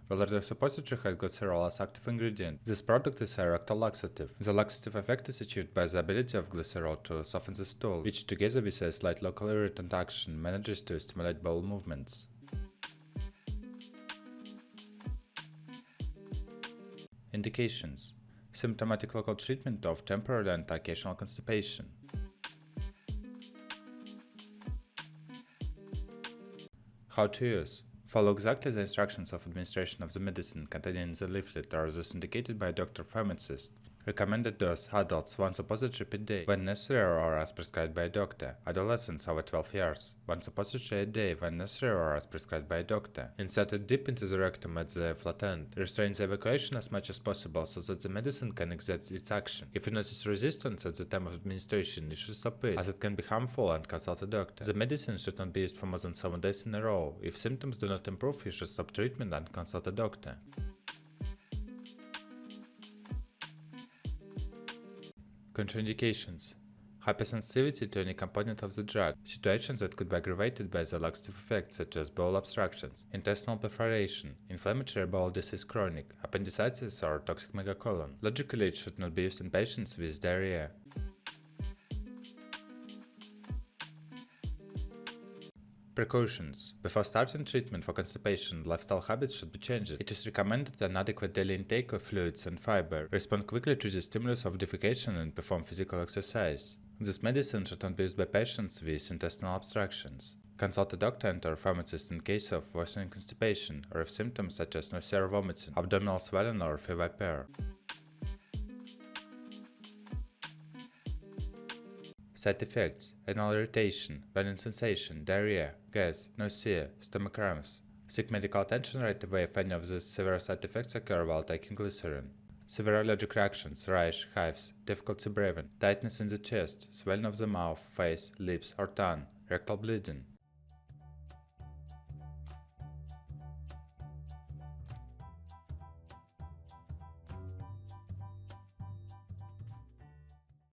Vilardell Suppository has glycerol as active ingredient. This product is a rectal laxative. The laxative effect is achieved by the ability of glycerol to soften the stool, which together with a slight local irritant action manages to stimulate bowel movements. Indications: symptomatic local treatment of temporary and occasional constipation. How to use: follow exactly the instructions of administration of the medicine contained in the leaflet or those indicated by a doctor pharmacist. Recommended dose: adults 1 suppository per day when necessary or as prescribed by a doctor. Adolescents over 12 years 1 suppository a day when necessary or as prescribed by a doctor. Inserted deep into the rectum at the flat end. Restrain the evacuation as much as possible so that the medicine can exert its action. If you notice resistance at the time of administration, you should stop it, as it can be harmful, and consult a doctor. The medicine should not be used for more than 7 days in a row. If symptoms do not improve, you should stop treatment and consult a doctor. Contraindications: hypersensitivity to any component of the drug, situations that could be aggravated by the laxative effect such as bowel obstructions, intestinal perforation, inflammatory bowel disease chronic, appendicitis or toxic megacolon. Logically, it should not be used in patients with diarrhea. Precautions: before starting treatment for constipation, lifestyle habits should be changed. It is recommended an adequate daily intake of fluids and fiber, respond quickly to the stimulus of defecation, and perform physical exercise. This medicine should not be used by patients with intestinal obstructions. Consult a doctor and or pharmacist in case of worsening constipation or if symptoms such as nausea or vomiting, abdominal swelling or fever appear. Side effects: anal irritation, burning sensation, diarrhea, gas, nausea, stomach cramps. Seek medical attention right away if any of these severe side effects occur while taking glycerin. Severe allergic reactions, rash, hives, difficulty breathing, tightness in the chest, swelling of the mouth, face, lips or tongue, rectal bleeding.